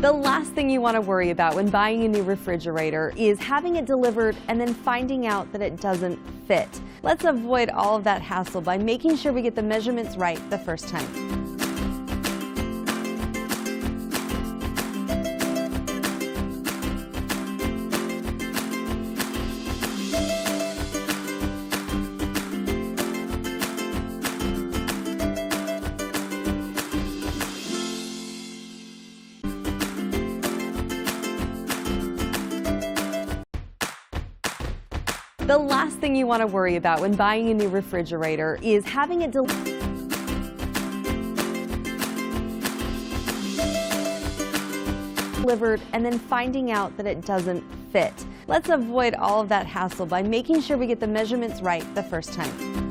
The last thing you want to worry about when buying a new refrigerator is having it delivered and then finding out that it doesn't fit. Let's avoid all of that hassle by making sure we get the measurements right the first time. The last thing you want to worry about when buying a new refrigerator is having it delivered and then finding out that it doesn't fit. Let's avoid all of that hassle by making sure we get the measurements right the first time.